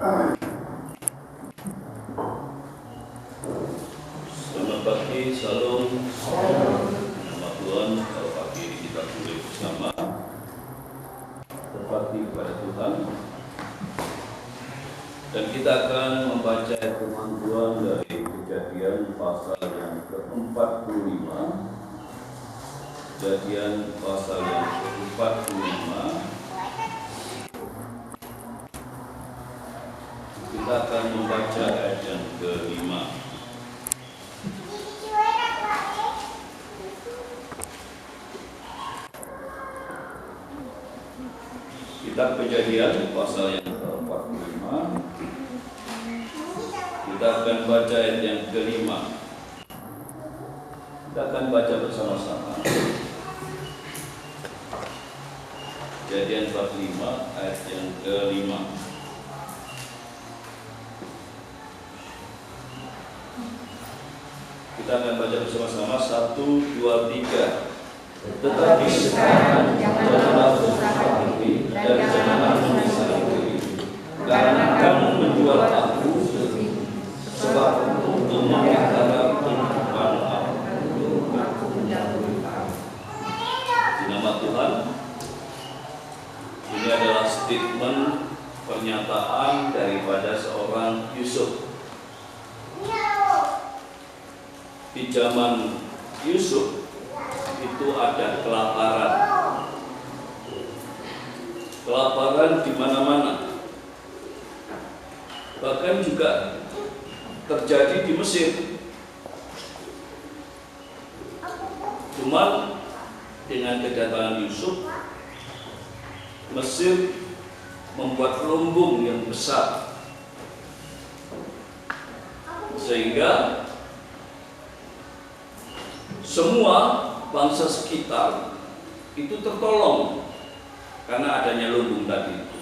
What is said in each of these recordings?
Selamat pagi, salam. Nama Tuhan, kalau pagi ini kita boleh bersama berbakti kepada Tuhan. Dan kita akan membaca firman Tuhan dari Kejadian pasal yang ke-45. Kejadian pasal yang ke-45. Kita akan membaca ayat yang ke-5. Kitab Kejadian pasal yang ke-45. Kita akan baca ayat yang ke-5. Kita akan baca bersama-sama. Kejadian 45 ayat yang ke-5. Kita akan baca bersama-sama 1, 2, 3. Tetapi sekarang janganlah berusaha diri dan janganlah menyesali diri, karena kamu menjual aku sebab untuk memelihara kehidupan aku. Di nama Tuhan, ini adalah statement pernyataan daripada seorang Yusuf. Di zaman Yusuf itu ada kelaparan. Kelaparan di mana-mana. Bahkan juga terjadi di Mesir. Cuma dengan kedatangan Yusuf, Mesir membuat lumbung yang besar, sehingga semua bangsa sekitar itu tertolong karena adanya lumbung tadi itu.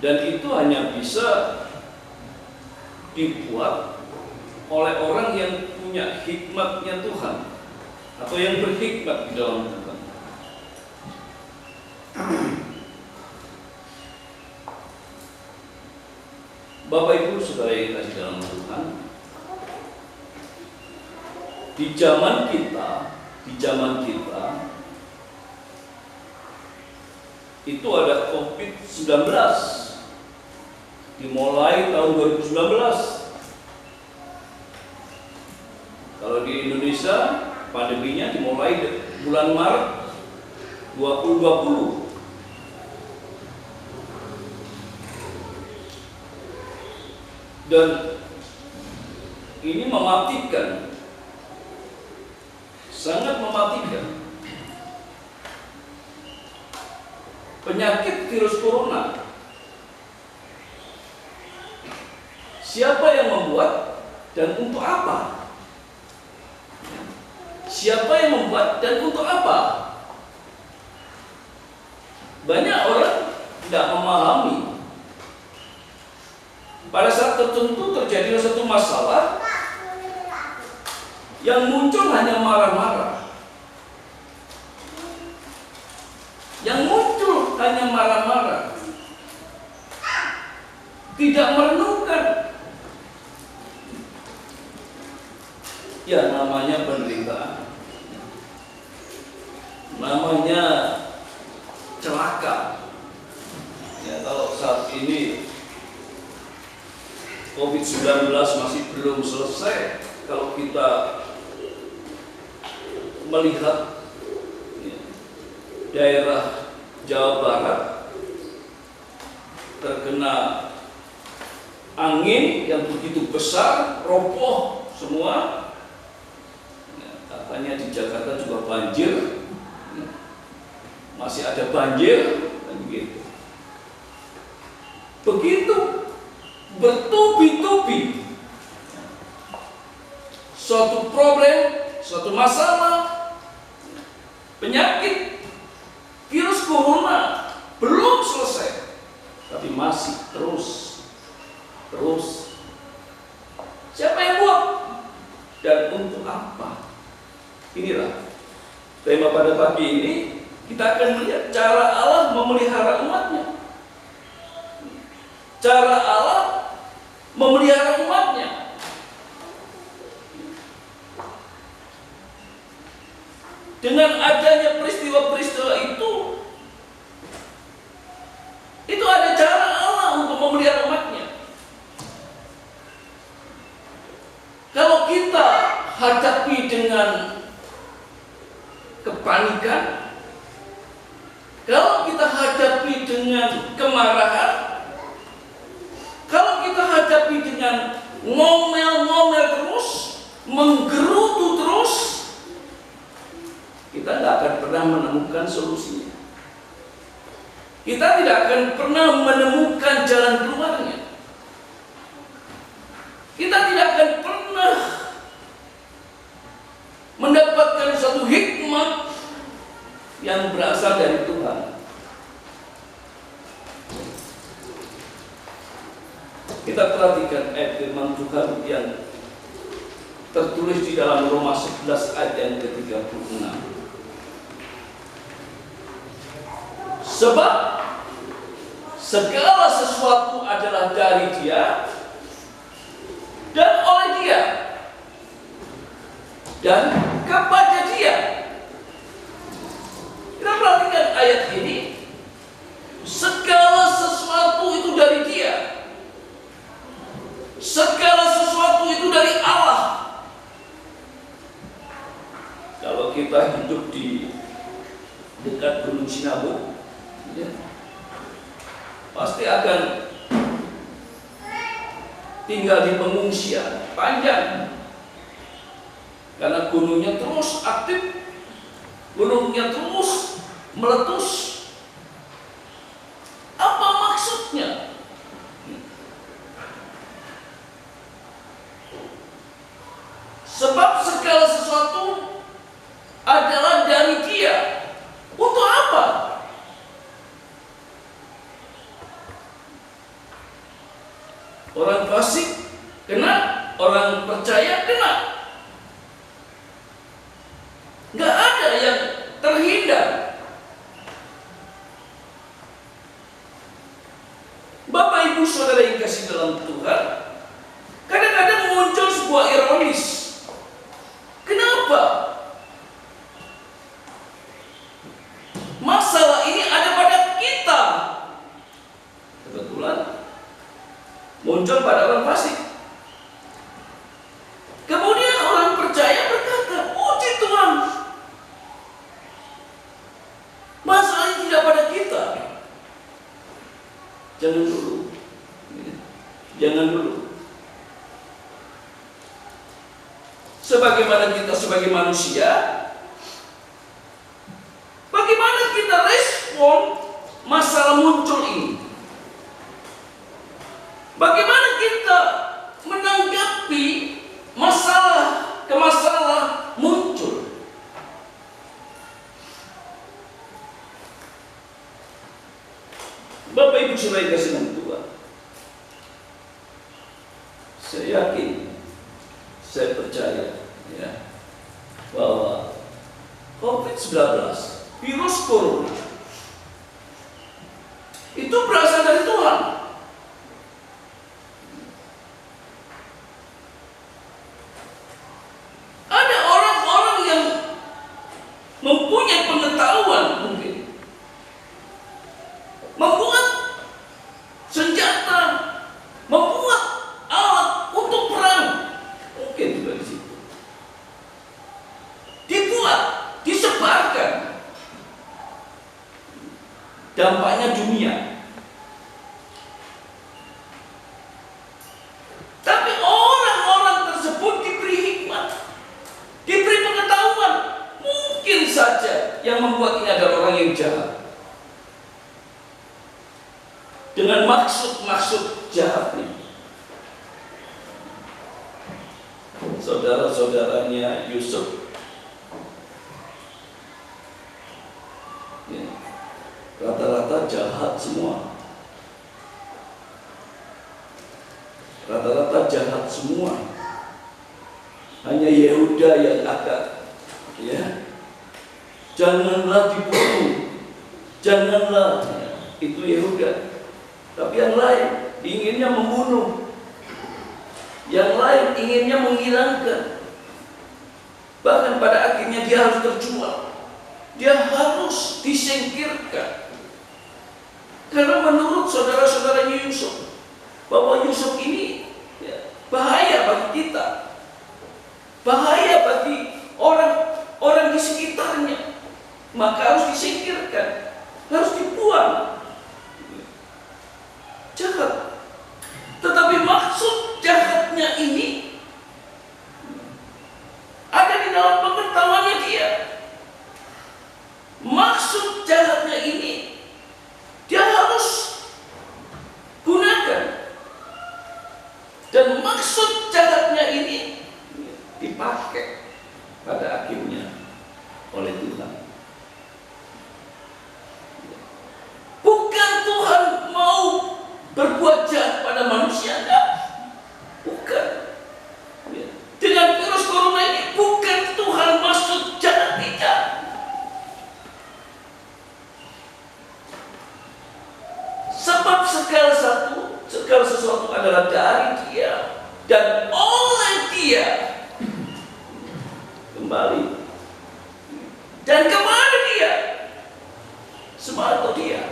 Dan itu hanya bisa dibuat oleh orang yang punya hikmatnya Tuhan, atau yang berhikmat di dalam Tuhan. Bapak Ibu Saudara yang kasih dalam Tuhan, di zaman kita itu ada COVID-19, dimulai tahun 2019. Kalau di Indonesia pandeminya dimulai bulan Maret 2020. Dan ini mematikan, sangat mematikan. Penyakit virus corona, siapa yang membuat dan untuk apa? Siapa yang membuat dan untuk apa? Banyak orang tidak memahami. Pada saat tertentu terjadi satu masalah, yang muncul hanya marah-marah. Yang muncul hanya marah-marah. Tidak merenungkan. Ya, namanya penderitaan. Namanya celaka. Ya, kalau saat ini COVID-19 masih belum selesai, kalau kita melihat daerah Jawa Barat terkena angin yang begitu besar, roboh semua. Katanya di Jakarta juga banjir, masih ada banjir, dan begitu. Begitu bertubi-tubi suatu problem, suatu masalah, penyakit, virus corona belum selesai, tapi masih terus. Siapa yang buat dan untuk apa? Inilah tema pada pagi ini. Kita akan melihat cara Allah memelihara umatnya. cara Allah memelihara umatnya. Dengan adanya peristiwa-peristiwa itu ada cara Allah untuk memelihara umatnya. Kalau kita hadapi dengan kepanikan, kalau kita hadapi dengan kemarahan, kalau kita hadapi dengan ngomel-ngomel terus, menggerutu terus, kita tidak akan pernah menemukan solusinya. Kita tidak akan pernah menemukan jalan keluarnya. Kita tidak akan pernah mendapatkan suatu hikmah yang berasal dari Tuhan. Kita perhatikan ayat firman Tuhan yang tertulis di dalam Roma 11 ayat yang ke-36. Sebab segala sesuatu adalah dari Dia dan oleh Dia dan kepada Dia. Kita perhatikan ayat ini. Segala sesuatu itu dari Dia. Segala sesuatu itu dari Allah. Kalau kita hidup di dekat Gunung Sinabung, ya, pasti akan tinggal di pengungsian panjang, karena gunungnya terus aktif, gunungnya terus meletus. Apa maksudnya? Sebab segala sesuatu adalah dari Dia. Untuk apa? Orang fasik kena, orang percaya kena. Nggak ada yang terhindar. Bapak Ibu Saudara yang kasih dalam Tuhan, kadang-kadang muncul sebuah ironis. Kenapa masalah ini ada pada kita? Kebetulan muncul pada orang fasik. Kemudian orang percaya berkata, puji Tuhan, masalah ini tidak pada kita. Jangan dulu. Jangan dulu. Sebagaimana kita sebagai manusia, bagaimana kita respon masalah muncul ini? Bagaimana kita menanggapi masalah muncul? Bapak Ibu Saudara kasih dalam Tuhan, saya yakin, saya percaya, ya, bahwa COVID-19, virus corona, itu berasal dari Tuhan. Ada orang-orang yang mempunyai pengetahuan mungkin, membuat senjata, membuat alat untuk perang, mungkin juga di situ. Dibuat, disebarkan. Dampaknya dunia. Tapi orang-orang tersebut diberi hikmat, diberi pengetahuan. Mungkin saja yang membuat ini adalah orang yang jahat, dengan maksud-maksud jahat ini. Saudara-saudaranya Yusuf, ya, rata-rata jahat semua. Rata-rata jahat semua. Hanya Yehuda yang agak, ya, janganlah dibunuh, janganlah, itu Yehuda. Tapi yang lain inginnya membunuh, yang lain inginnya menghilangkan. Bahkan pada akhirnya dia harus terjual, dia harus disingkirkan. Karena menurut saudara-saudaranya Yusuf, bahwa Yusuf ini bahaya bagi kita, bahaya bagi orang di sekitarnya, maka harus disingkirkan, harus dibuang. Jahat. Tetapi maksud jahatnya ini ada di dalam pengetahuannya dia. Maksud jahatnya ini dia harus gunakan. Dan maksud jahatnya ini dipakai pada akhirnya oleh Tuhan. Bukan Tuhan mau berbuat jahat pada manusia, enggak. Bukan. Dengan virus corona ini bukan Tuhan maksud jahat, tidak. Sebab segala sesuatu adalah dari Dia dan oleh Dia. Kembali. Dan kepada Dia. Semua itu Dia.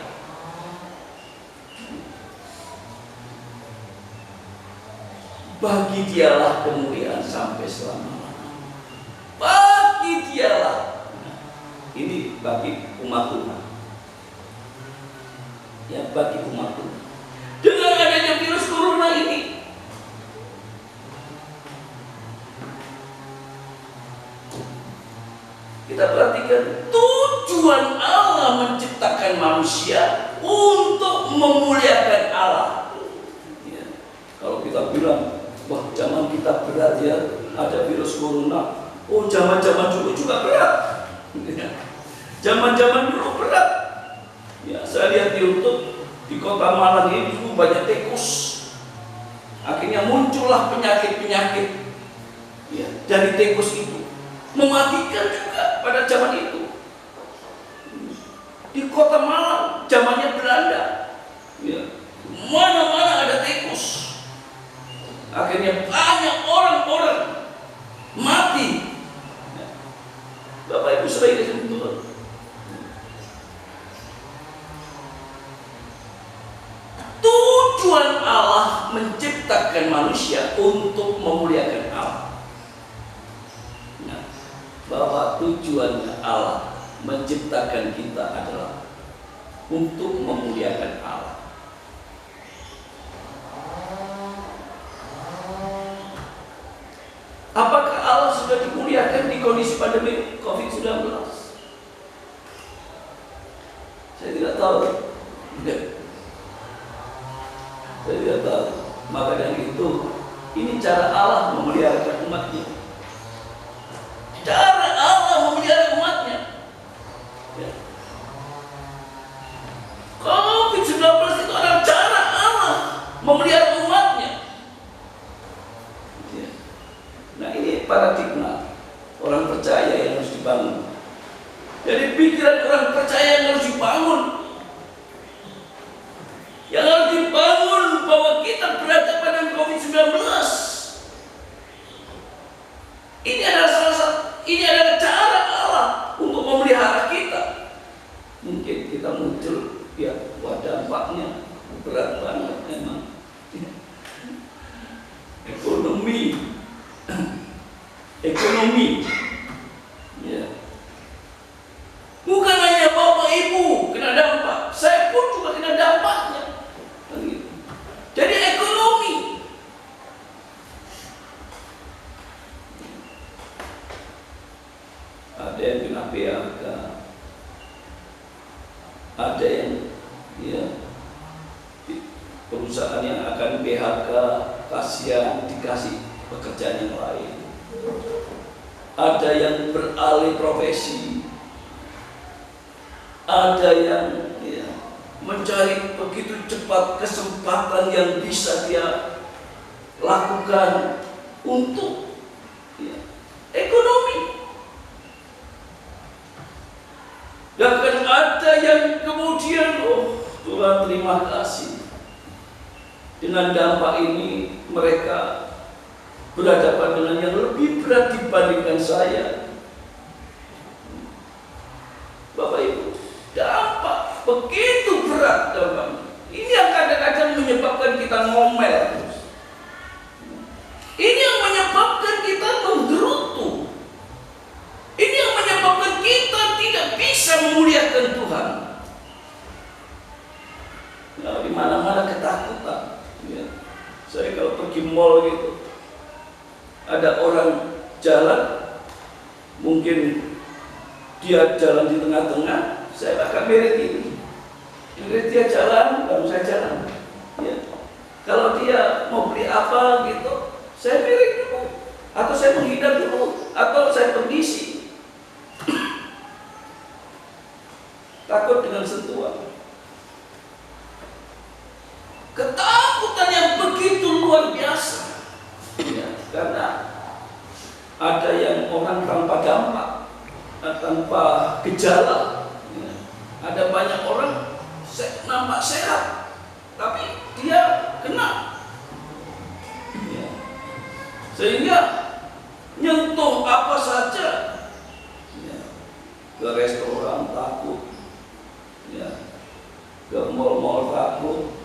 Bagi Dialah kemuliaan sampai selama-lamanya. Bagi Dialah. Ini bagi umat Tuhan. Ya, bagi umat Tuhan. Dengan adanya virus corona ini, kita perhatikan tujuan Allah menciptakan manusia untuk memuliakan Allah. Ya. Kalau kita bilang, wah zaman kita berat ya, ada virus corona. Oh zaman-zaman dulu juga berat. Zaman-zaman dulu berat. Ya, saya lihat di YouTube di kota Malang ini dulu banyak tikus. Akhirnya muncullah penyakit-penyakit ya, dari tikus itu. Mematikan juga pada zaman itu. Di kota Malang, zamannya Belanda. Ya, mana-mana ada tikus. Akhirnya banyak orang-orang mati. Ya. Bapak Ibu saudara yang Tuhan. Tujuan Allah menciptakan manusia untuk memuliakan Allah. Nah, bahwa tujuannya Allah menciptakan kita adalah untuk memuliakan Allah. Apakah Allah sudah dimuliakan di kondisi pandemi COVID-19? Saya tidak tahu. Saya tidak tahu. Maka dari itu, ini cara Allah memelihara umatnya. Cara Allah memelihara umatnya. Ya. COVID-19 itu adalah cara Allah memelihara umatnya. Ya. Nah ini paradigma orang percaya yang harus dibangun. Jadi pikiran orang percaya yang harus dibangun. Yang harus dibangun bahwa kita berhadapan dengan COVID-19. Ini adalah cara Allah untuk memelihara kita. Mungkin kita muncul, ya, wah dampaknya berat banget memang. Ekonomi, ya. Bukan hanya Bapak Ibu kena dampak, saya pun juga kena dampaknya. Jadi ekonomi. Ada yang kena PHK, ada yang ya perusahaan yang akan PHK kasihan dikasih pekerjaan yang lain. Ada yang beralih profesi, ada yang ya, mencari begitu cepat kesempatan yang bisa dia lakukan untuk ya, ekonomi. Dan ada yang kemudian, oh Tuhan terima kasih, Dengan dampak ini mereka berhadapan dengan yang lebih berat dibandingkan saya. Bapak Ibu, dampak begitu berat dampaknya. Ini yang kadang-kadang menyebabkan kita ngomel terus. Ini yang menyebabkan kita menggerutu. Ini yang menyebabkan kita tidak bisa memuliakan Tuhan. Nah, di mana-mana ketakutan. Ya. Saya kalau pergi mall gitu, ada orang jalan, mungkin dia jalan di tengah-tengah, saya akan mirip ini. Mirip dia jalan, baru saya jalan. Ya. Kalau dia mau beli apa gitu, saya mirip dulu, atau saya menghindar dulu, atau saya permisi. Takut dengan sentuhan. Ketakutan yang begitu luar biasa. Ya, karena ada yang orang tanpa dampak, tanpa gejala. Ya. Ada banyak orang nampak sehat, tapi dia kena. Ya. Sehingga nyentuh apa saja, ya. Ke restoran takut, ya. Ke mal-mal takut.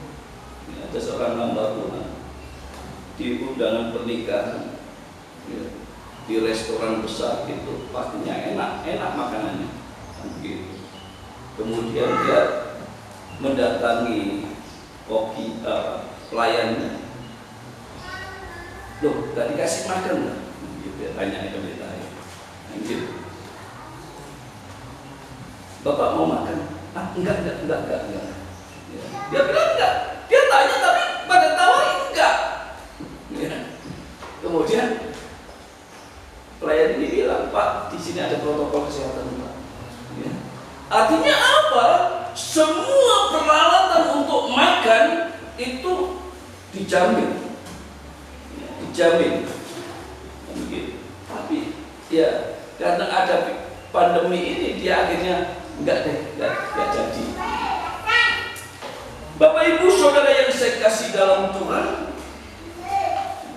Ya, ada seorang hamba Tuhan di undangan pernikahan, ya, di restoran besar itu pastinya enak makanannya, gitu. Kemudian dia mendatangi pelayannya, loh, gak dikasih makan nggak? Gitu ya, tanya itu ditanya, gitu. Bapak mau makan? Ah, enggak. Ya. Dia bilang enggak. Dia tanya tapi pada tawarin enggak. Ya. Kemudian pelayan ini bilang, Pak, di sini ada protokol kesehatan, Pak. Ya. Artinya apa? Semua peralatan untuk makan itu dijamin, ya, dijamin. Begitu. Tapi ya karena ada pandemi ini dia akhirnya enggak jadi. Bapak Ibu Saudara yang saya kasih dalam Tuhan,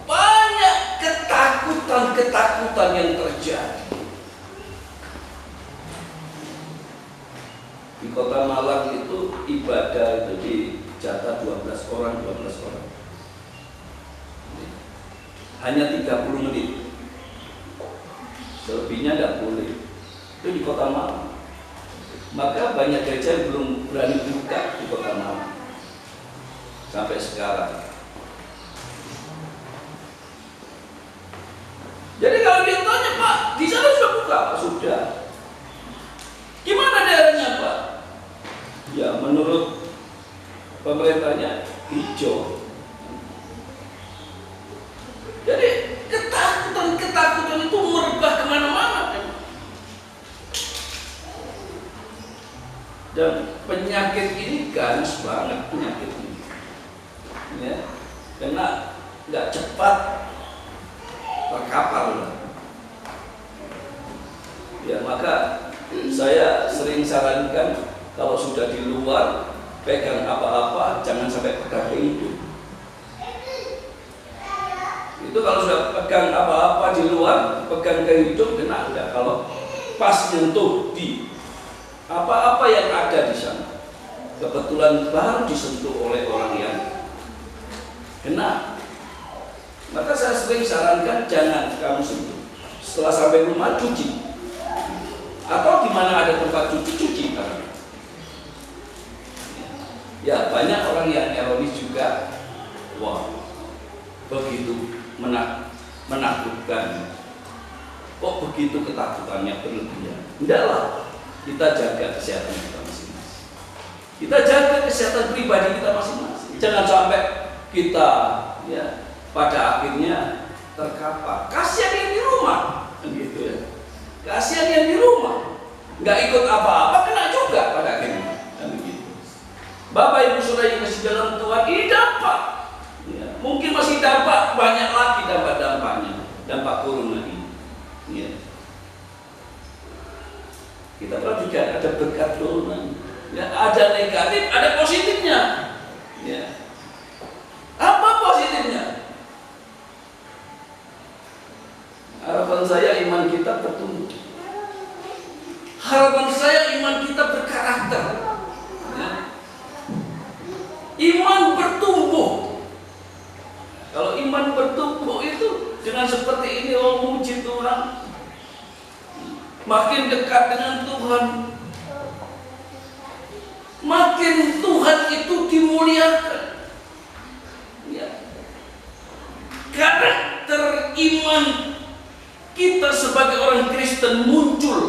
banyak ketakutan yang terjadi. Di Kota Malang itu ibadah itu dijatah 12 orang. Hanya 30 menit. Selebihnya tidak boleh. Itu di Kota Malang. Maka banyak gereja yang belum berani buka di Kota Malang sampai sekarang. Jadi kalau dia tanya, Pak, di sana sudah buka? Sudah. Gimana daerahnya, Pak? Ya menurut pemerintahnya hijau. Jadi ketakutan itu merebah kemana-mana. Dan penyakit ini ganas banget penyakit ini. Ya, karena nggak cepat terkapar. Ya, maka saya sering sarankan kalau sudah di luar pegang apa-apa jangan sampai pegang ke hidung. Itu kalau sudah pegang apa-apa di luar pegang ke hidung kena. Enggak, kalau pas nyentuh di apa-apa yang ada di sana, kebetulan baru disentuh oleh orang yang kena, maka saya sering sarankan jangan kamu sentuh. Setelah sampai rumah cuci, atau di mana ada tempat cuci. Ya banyak orang yang ironis juga, wah begitu menakutkan, kok begitu ketakutannya berlebihan. Tidaklah, kita jaga kesehatan kita masing-masing. Kita jaga kesehatan pribadi kita masing-masing. Jangan sampai kita ya pada akhirnya terkapar. Kasihan yang di rumah, gitu ya. Kasihan yang di rumah, nggak ikut apa-apa kena juga pada akhirnya, dan begitu. Bapak Ibu Saudara yang masih dalam Tuhan, ini dampak. Ya, mungkin masih dampak banyak lagi dampak-dampaknya, dampak corona ini. Ya. Kita perhatikan ada berkat corona, ya, ada negatif, ada positifnya. Ya. Apa harapan saya iman kita berkarakter. Ya. Iman bertumbuh. Kalau iman bertumbuh itu dengan seperti ini, oh muji Tuhan, makin dekat dengan Tuhan, makin Tuhan itu dimuliakan. Ya. Karakter iman kita sebagai orang Kristen muncul.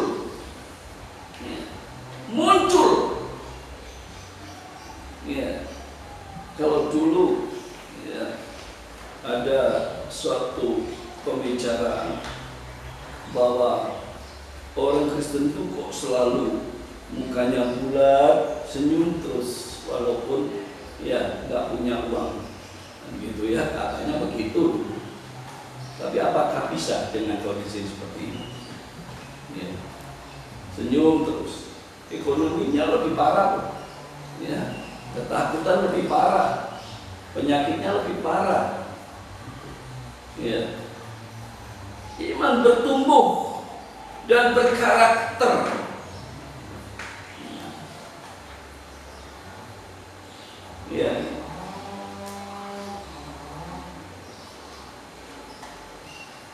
Ya. Muncul. Ya. Kalau dulu ya, ada suatu pembicaraan bahwa orang Kristen itu kok selalu mukanya bulat, senyum terus walaupun ya nggak punya uang, gitu ya, katanya begitu. Tapi apakah bisa dengan kondisi seperti ini? Ya. Senyum terus, ekonominya lebih parah, ya, ketakutan lebih parah, penyakitnya lebih parah. Ya. Iman bertumbuh dan berkarakter. Ya.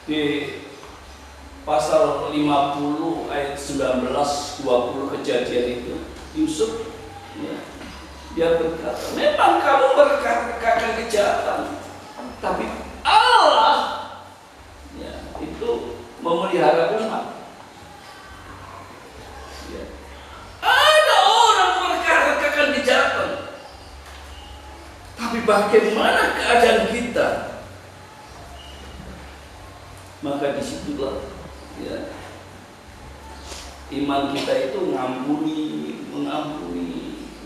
Di pasal 50 ayat 19-20 Kejadian itu, Yusuf ya, dia berkata, memang kamu berkatakan kejahatan, tapi Allah ya, itu memelihara umat. Ya. Ada orang berkatakan kejahatan, tapi bagaimana keadaan kita? Maka disitulah ya, iman kita itu mengampuni,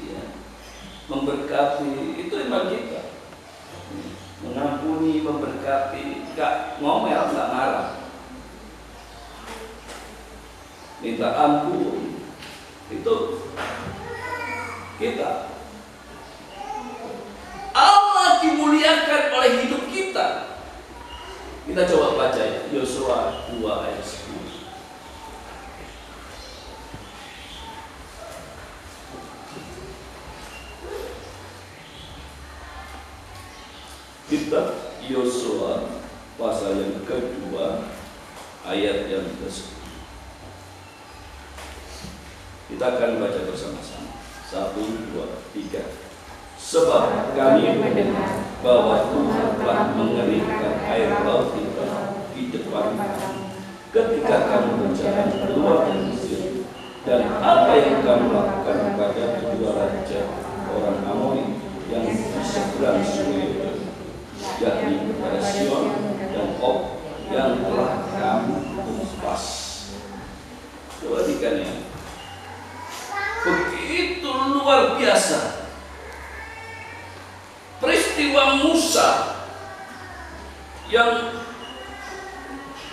ya, memberkati. Itu iman kita, mengampuni, memberkati, gak ngomel, gak marah, minta ampun. Itu kita. Allah dimuliakan oleh hidup kita. Kita coba baca ya, Yosua 2 ayat 10. Kitab Yosua pasal yang kedua ayat yang ke-10. Kita akan baca bersama-sama. 1, 2, 3. Sebab kami mendengar bahwa Tuhan telah mengeringkan air laut di depan kami ketika kamu berjalan keluar dari Mesir, dan apa yang kamu lakukan kepada kedua raja orang Amori yang di seberang sungai Yordan, yakni kepada Sihon dan Og yang telah kamu tumpas. Perhatikan ya, begitu luar biasa peristiwa Musa yang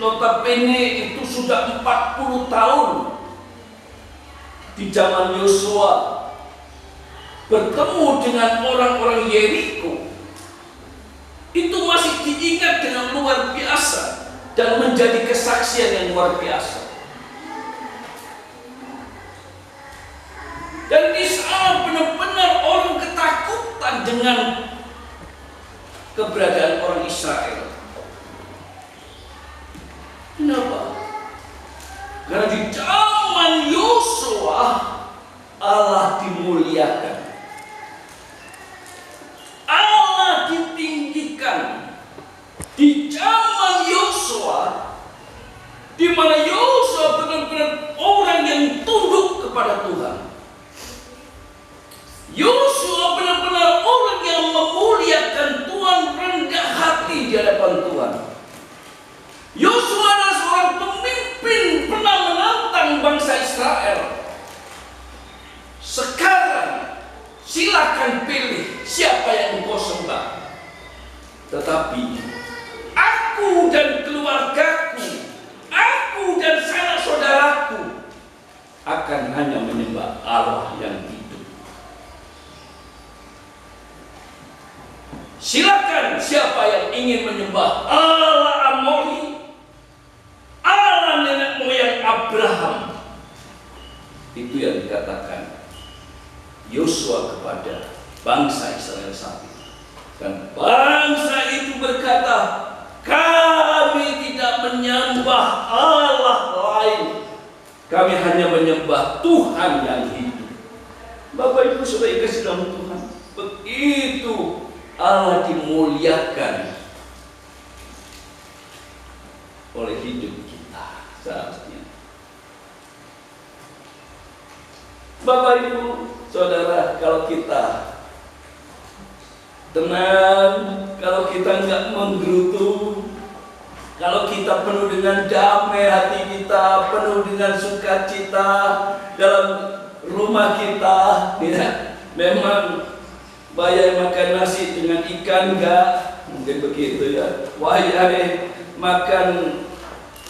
notabene itu sudah 40 tahun di zaman Yosua bertemu dengan orang-orang Yeriko, itu masih diingat dengan luar biasa dan menjadi kesaksian yang luar biasa. Dan di sana benar-benar orang ketakutan dengan keberadaan orang Israel. Kenapa? Karena di zaman Yosua Allah dimuliakan, Allah ditinggikan. Di zaman Yosua, di mana Yosua benar-benar orang yang tunduk kepada Tuhan. Yosua benar-benar orang yang memuliakan Tuhan, rendah hati di hadapan Tuhan. Yosua adalah seorang pemimpin pernah menantang bangsa Israel. Sekarang silakan pilih siapa yang engkau sembah. Tetapi aku dan keluargaku, aku dan sanak saudaraku akan hanya menyembah Allah yang hidup. Silakan siapa yang ingin menyembah Allah Amori, Allah nenek moyang Abraham, Yosua kepada bangsa Israel saat itu. Dan bangsa itu berkata, kami tidak menyembah Allah lain, kami hanya menyembah Tuhan yang hidup. Bapak Ibu Saudara kasih dalam Tuhan, begitu Allah dimuliakan oleh hidup kita saatnya. Bapak Ibu Saudara, kalau kita tenang, kalau kita nggak menggerutu, kalau kita penuh dengan damai hati kita, penuh dengan sukacita dalam rumah kita, ya, memang bayar makan nasi dengan ikan nggak? Mungkin begitu ya. Wahai makan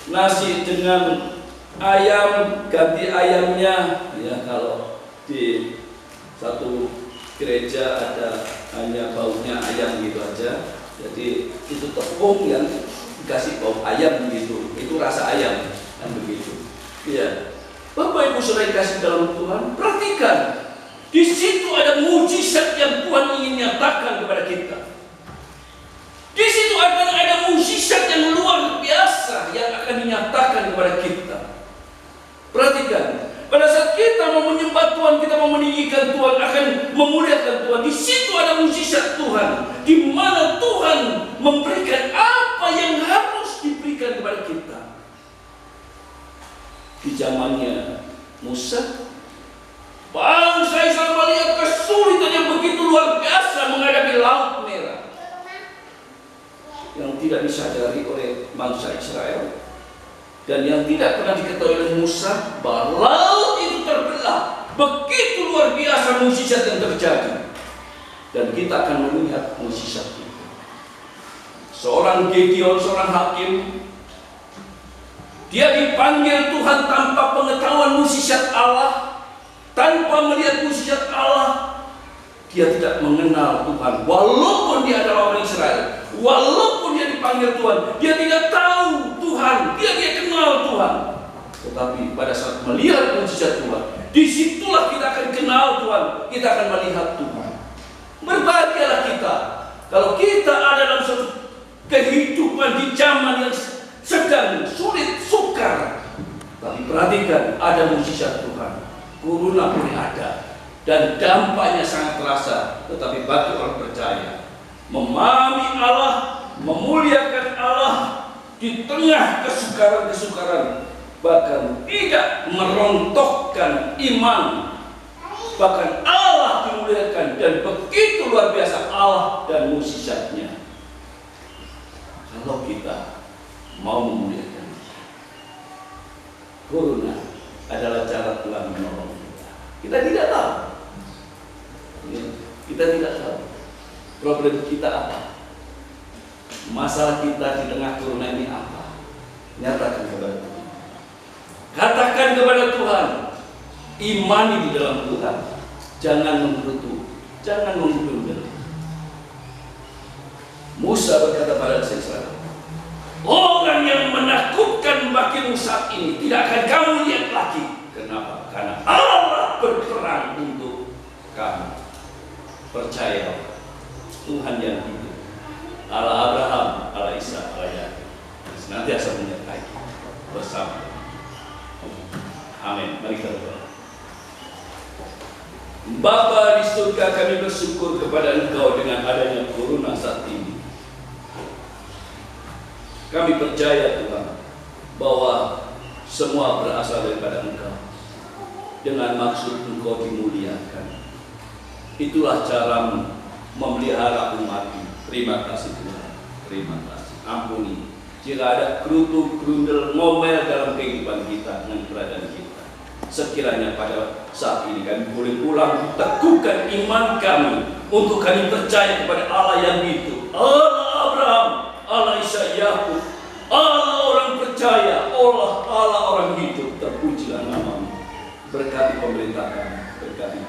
nasi dengan ayam, ganti ayamnya. Ya, kalau di satu gereja ada hanya baunya ayam gitu aja, jadi itu tepung yang dikasih bau ayam gitu, itu rasa ayam kan begitu. Ya, Bapak Ibu Saudara kasih dalam Tuhan, perhatikan di situ ada mujizat yang Tuhan ingin nyatakan kepada kita. Di situ akan ada mujizat yang luar biasa yang akan dinyatakan kepada kita. Perhatikan, pada saat kita mau menyembah Tuhan, kita mau meninggikan Tuhan, akan memuliakan Tuhan. Di situ ada mujizat Tuhan, di mana Tuhan memberikan apa yang harus diberikan kepada kita. Di zamannya Musa, bangsa Israel melihat kesulitan yang begitu luar biasa menghadapi Laut Merah yang tidak disadari oleh bangsa Israel. Dan yang tidak pernah diketahui oleh Musa, bahwa laut itu terbelah. Begitu luar biasa mukjizat yang terjadi. Dan kita akan melihat mukjizat itu. Seorang Gideon, seorang hakim, dia dipanggil Tuhan tanpa pengetahuan mukjizat Allah, tanpa melihat mukjizat Allah. Dia tidak mengenal Tuhan, walaupun dia adalah orang Israel, walaupun dia dipanggil Tuhan, dia tidak tahu Tuhan, dia kenal Tuhan. Tetapi pada saat melihat mujizat Tuhan, disitulah kita akan kenal Tuhan, kita akan melihat Tuhan. Berbahagialah kita kalau kita ada dalam suatu kehidupan di zaman yang sedang sulit, sukar. Tapi perhatikan, ada mujizat Tuhan, kuruna pun ada. Dan dampaknya sangat terasa. Tetapi bagi orang percaya, memahami Allah, memuliakan Allah di tengah kesukaran-kesukaran, bahkan tidak merontokkan iman, bahkan Allah dimuliakan. Dan begitu luar biasa Allah dan mukjizatnya. Kalau kita mau memuliakan, kuruna adalah cara Tuhan menolong kita. Kita tidak tahu. Kita tidak tahu problem kita apa, masalah kita di tengah kuruna ini apa. Nyatakan kepada Tuhan, katakan kepada Tuhan, imani di dalam Tuhan, jangan menggerutu, jangan menggundul. Musa berkata pada Israel, orang yang menakutkan bagimu saat ini tidak akan kamu lihat lagi. Kenapa? Karena Allah berperang untuk kamu. Percaya Tuhan yang hidup, Allah Abraham, Allah Ishak, Allah Yakub, senantiasa menyertai bersama. Amin. Mari kita berdoa. Bapa di surga, kami bersyukur kepada Engkau dengan adanya kuruna saat ini. Kami percaya Tuhan bahwa semua berasal daripada Engkau, dengan maksud Engkau dimuliakan. Itulah cara memelihara umat-Mu. Terima kasih Tuhan. Terima kasih. Ampuni jika ada gerutu, grundel, ngomel dalam kehidupan kita dengan keberadaan kita. Sekiranya pada saat ini kami boleh pulang, teguhkan iman kami untuk kami percaya kepada Allah yang hidup, Allah Abraham, Allah Ishak, Yakub, Allah orang percaya, Allah orang hidup. Terpujilah nama-Mu. Berkati pemerintah kami, berkati